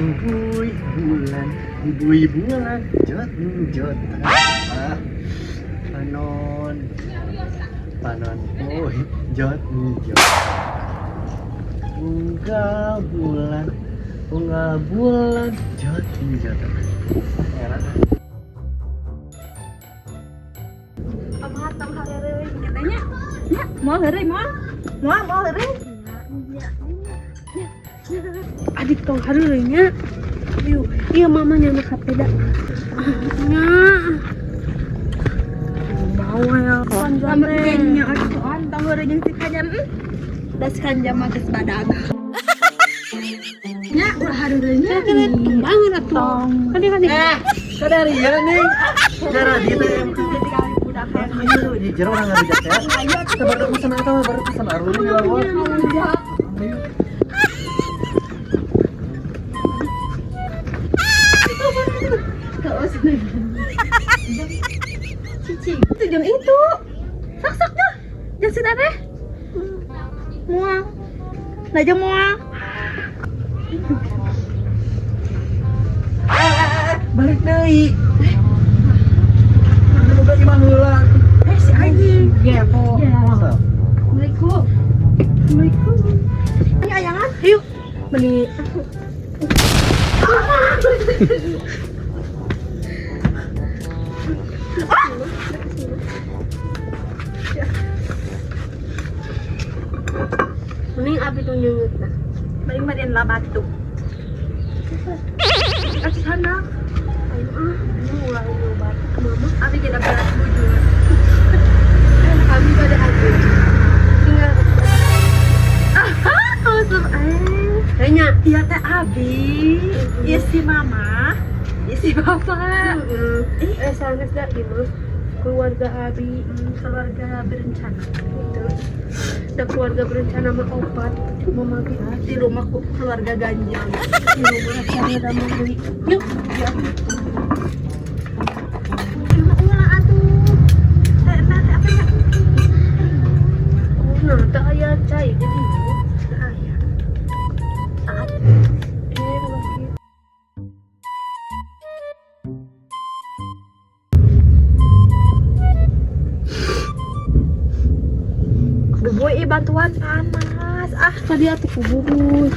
Bubui bulan, bubui bulan, jot jot. Panon, panon, oh jot jot. Bunga bulan, jot jot. Enak. Amat tong hareureun katanya. Ya, moal heureuy moal. Moal heureuy. Adik tong hareureun nya. Aduh, iya mamanya mah sepeda. Nya. Mau ya. Sampai kayaknya atuan tong heureuy jeung si kajan. Das kanjam mah geus badag. Nya ulah hareureun nya. Bangun atuh. Kadi. Sadari ya nih. Cara dia yang di jero orang ngajak ya. Kita baru pesan atau baru pesan arun di luar. Cici, itu jam itu. Sak-saknya. Jam si teh. Mual. Nah jam mual. Balik deui. Udah imah heula. Si anjing. Gepo. Masa? Assalamualaikum. Assalamualaikum. Ini ayangan. Yuk. Beli. Mending abi tuh nyungut nah. Paling mah dia batu. Kasih sana. Ayo ini ulah nyobat. Mama, abi kita berat bujur. Abi pada abi. Tinggal. Awesome. Kayaknya iya teh abi. Iya si mama. Iya si bapak. Sangat dah ibu. Keluarga abi, keluarga berencana gitu. Dan keluarga berencana mah obat memagi di rumahku keluarga ganjang di rumah saya udah mau beli yuk ya ulah atuh nah apa ya nah tak aya cai jadi aya saat lagi Bubuy bantuan panas. Tadi atuh ku bubuy.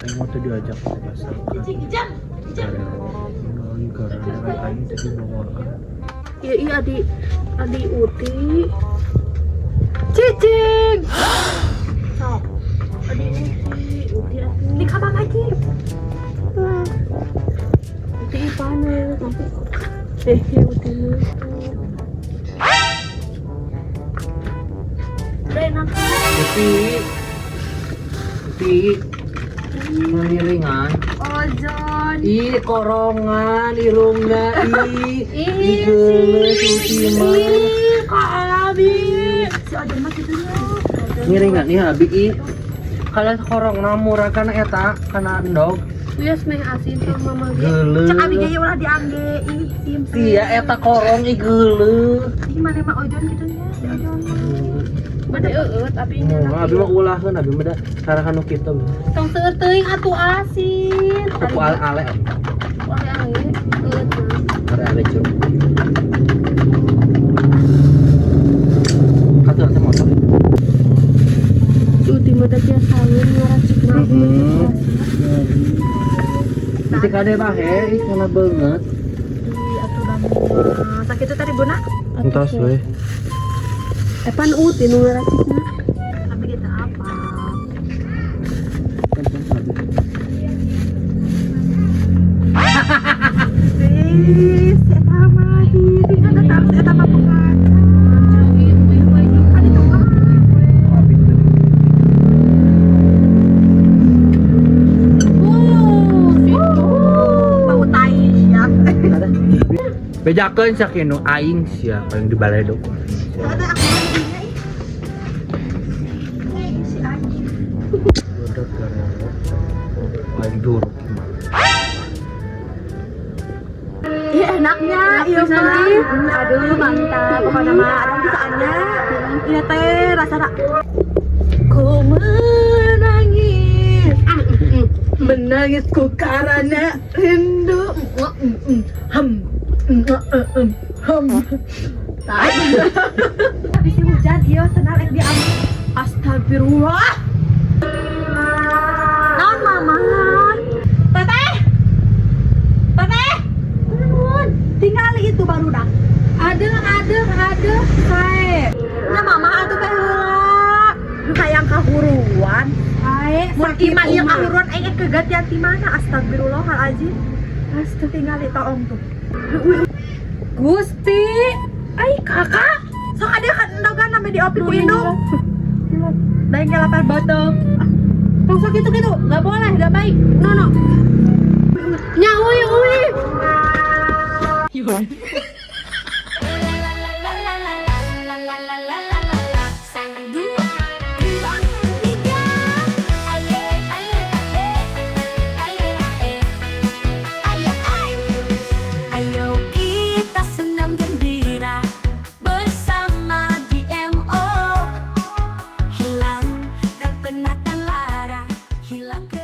Aing mau tuh diajak ke pasar. Jam. Karena kain tadi bawa. Iya adi Uti. Cicing. Sok. Adi Uti atuh. Di kamar lagi. Uti panas. Uti. Uti mengiringan Ozon korongan irungna geuleuh Uti mah Kak Abi si Ozon mah kitu nya ngiringan nih abi kalau korongna murah kana eta kana endog Yes meh asin sama mama ge geuleuh cek abi ge ulah diangge sim iya eta korong geuleuh di mana mah Ozon kitu nya si Ozon bade eueut abi nya abi mah ulahkeun abi mah da sarakan nu kitu tong seueur teuing atuh asin aku ale ale eueut ale curug atuh atuh motor Uti mah da biasa ngaracik mah nanti kade bahe kana beungeut atuh da sakit tadi beuna entos we Epan Uti nu ngaracikna abi kita apa eta mah hidup ada tahu eta mah pengacara kan itu mah bau tai ya bejakeun sakinu aing sia paling di baledog ada aku si anjing udah paling duruk iya enaknya iya aduh mantap pokoknya mah ada pisaannya iya teh rasa ku menangis ku karena rindu habis hujan iya senang di astagfirullah naon mama teteh tinggal itu baru dah ada saya ya mama atuh teh heula hayang kahuruan mun imah ieu kahuruan kegatian di mana astagfirullahalazim tinggal itu om tuh Gusti ai kakak sok ada hendogan name di opi ku indung daeng kelapar batuk sok gitu enggak boleh enggak baik no nya uy Ayo kita senang gembira bersama DMO. Hilang dan penatan lara, hilang ke